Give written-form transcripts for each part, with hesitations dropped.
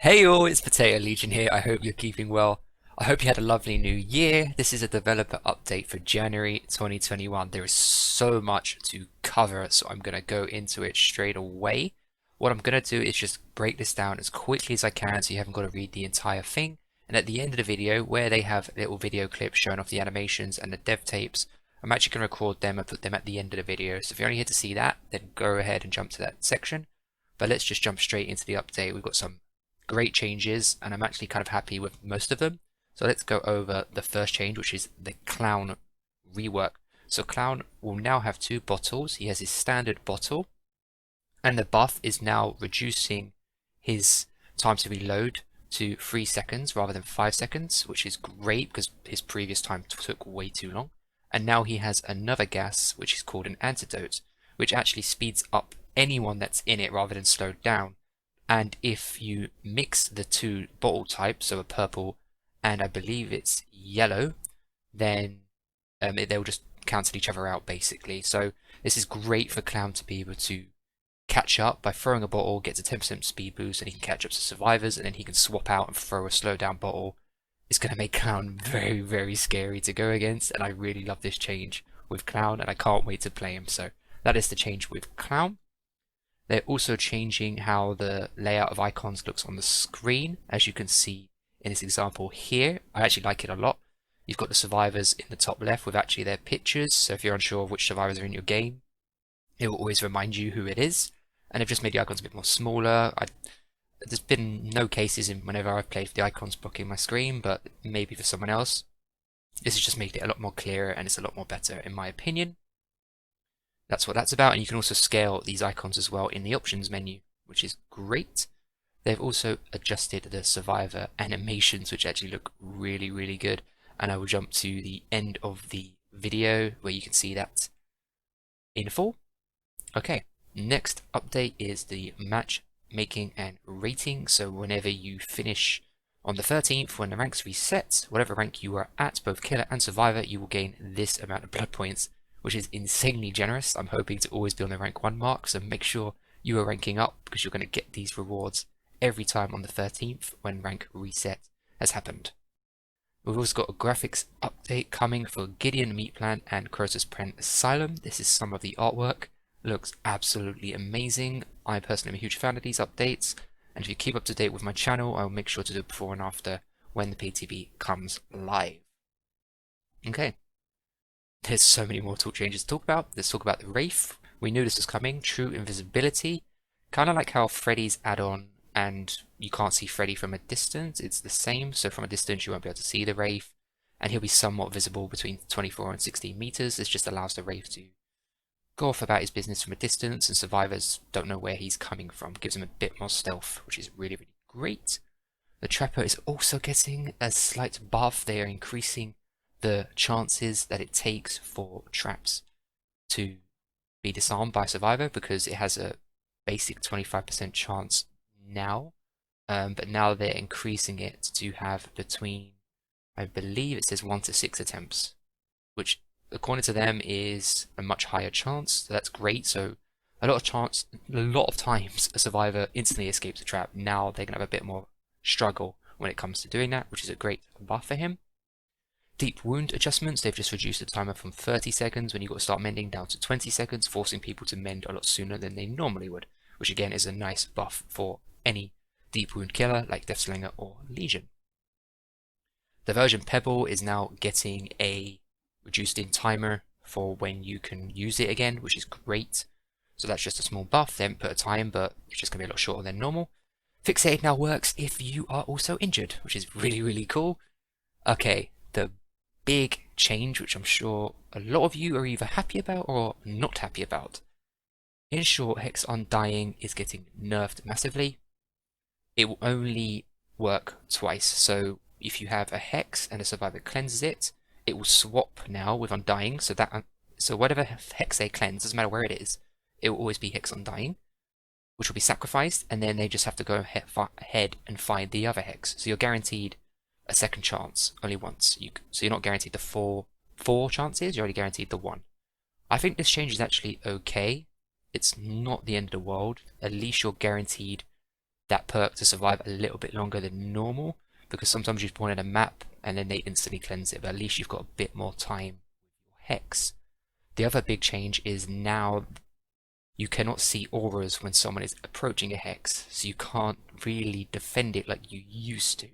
Hey all, it's Potato Legion here. I hope you're keeping well. I hope you had a lovely new year. This is a developer update for January 2021. There is so much to cover, so I'm going to go into it straight away. What I'm going to do is just break this down as quickly as I can so you haven't got to read the entire thing. And at the end of the video, where they have little video clips showing off the animations and the dev tapes, I'm actually going to record them and put them at the end of the video. So if you're only here to see that, then go ahead and jump to that section. But let's just jump straight into the update. We've got some great changes, and I'm actually kind of happy with most of them. So let's go over the first change, which is the Clown rework. So Clown will now have two bottles. He has his standard bottle, and the buff is now reducing his time to reload to 3 seconds rather than 5 seconds, which is great because his previous time took way too long. And now he has another gas, which is called an antidote, which actually speeds up anyone that's in it rather than slowed down. And if you mix the two bottle types, so a purple and I believe it's yellow, then they'll just cancel each other out basically. So this is great for Clown to be able to catch up by throwing a bottle, gets a 10% speed boost, and he can catch up to survivors, and then he can swap out and throw a slow down bottle. It's going to make Clown very, very scary to go against, and I really love this change with Clown, and I can't wait to play him. So that is the change with Clown. They're also changing how the layout of icons looks on the screen, as you can see in this example here. I actually like it a lot. You've got the survivors in the top left with actually their pictures, so if you're unsure of which survivors are in your game, it will always remind you who it is. And they've just made the icons a bit more smaller. There's been no cases in whenever I've played with the icons blocking my screen, but maybe for someone else. This has just made it a lot more clearer and it's a lot more better in my opinion. That's what that's about, and you can also scale these icons as well in the options menu, which is great. They've also adjusted the survivor animations, which actually look really, really good, and I will jump to the end of the video where you can see that in full. Okay, next update is the matchmaking and rating. So whenever you finish on the 13th, when the ranks reset, whatever rank you are at, both killer and survivor, you will gain this amount of blood points, which is insanely generous. I'm hoping to always be on the rank 1 mark, so make sure you are ranking up because you're going to get these rewards every time on the 13th when rank reset has happened. We've also got a graphics update coming for Gideon Meatplant and Crotus Prent Asylum. This is some of the artwork. It looks absolutely amazing. I personally am a huge fan of these updates, and if you keep up to date with my channel, I will make sure to do it before and after when the PTB comes live. Okay. There's so many more changes to talk about. Let's talk about the Wraith. We knew this was coming. True invisibility. Kind of like how Freddy's add-on and you can't see Freddy from a distance. It's the same. So from a distance you won't be able to see the Wraith. And he'll be somewhat visible between 24 and 16 meters. This just allows the Wraith to go off about his business from a distance and survivors don't know where he's coming from. Gives him a bit more stealth, which is really, really great. The Trapper is also getting a slight buff. They are increasing the chances that it takes for traps to be disarmed by a survivor because it has a basic 25% chance now, but now they're increasing it to have between, I believe it says 1 to 6 attempts, which according to them is a much higher chance. So that's great. So a lot of times a survivor instantly escapes the trap. Now they're gonna have a bit more struggle when it comes to doing that, which is a great buff for him. Deep wound adjustments, they've just reduced the timer from 30 seconds when you've got to start mending down to 20 seconds, forcing people to mend a lot sooner than they normally would, which again is a nice buff for any deep wound killer like Deathslinger or Legion. The version Pebble is now getting a reduced in timer for when you can use it again, which is great. So that's just a small buff. They haven't put a time, but it's just going to be a lot shorter than normal. Fixated now works if you are also injured, which is really, really cool. Okay, the big change, which I'm sure a lot of you are either happy about or not happy about. In short, Hex Undying is getting nerfed massively. It will only work twice, so if you have a Hex and a survivor cleanses it, it will swap now with Undying, so whatever Hex they cleanse, doesn't matter where it is, it will always be Hex Undying, which will be sacrificed, and then they just have to go ahead and find the other Hex. So you're guaranteed a second chance only once. So you're not guaranteed the four chances, you're only guaranteed the 1. I think this change is actually okay. It's not the end of the world. At least you're guaranteed that perk to survive a little bit longer than normal, because sometimes you spawn in a map and then they instantly cleanse it, but at least you've got a bit more time with your hex. The other big change is now you cannot see auras when someone is approaching a hex, so you can't really defend it like you used to.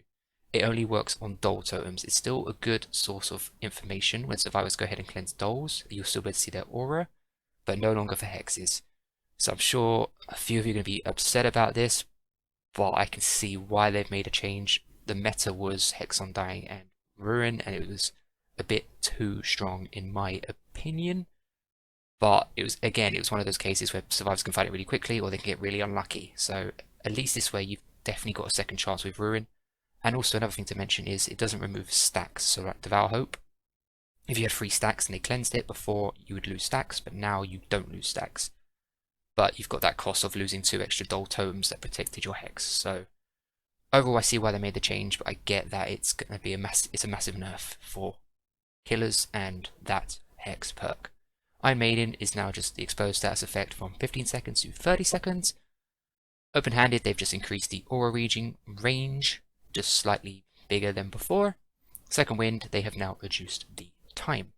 It only works on doll totems. It's still a good source of information when survivors go ahead and cleanse dolls. You'll still be able to see their aura, but no longer for hexes. So I'm sure a few of you are going to be upset about this, but I can see why they've made a change. The meta was Hex Undying and Ruin, and it was a bit too strong in my opinion. But it was one of those cases where survivors can fight it really quickly or they can get really unlucky. So at least this way you've definitely got a second chance with Ruin. And also another thing to mention is it doesn't remove stacks. So like Devour Hope, if you had 3 stacks and they cleansed it before, you would lose stacks, but now you don't lose stacks. But you've got that cost of losing 2 extra doll totems that protected your hex. So overall I see why they made the change, but I get that it's going to be a massive nerf for killers and that hex perk. Iron Maiden is now just the exposed status effect from 15 seconds to 30 seconds. Open-handed, they've just increased the aura range, just slightly bigger than before. Second wind, they have now reduced the time.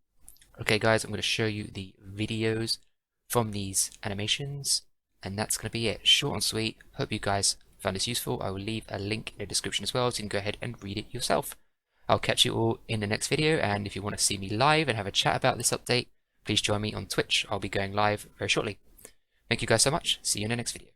Okay guys, I'm going to show you the videos from these animations, and that's going to be it. Short and sweet. Hope you guys found this useful. I will leave a link in the description as well, so you can go ahead and read it yourself. I'll catch you all in the next video, and if you want to see me live and have a chat about this update, please join me on Twitch. I'll be going live very shortly. Thank you guys so much. See you in the next video.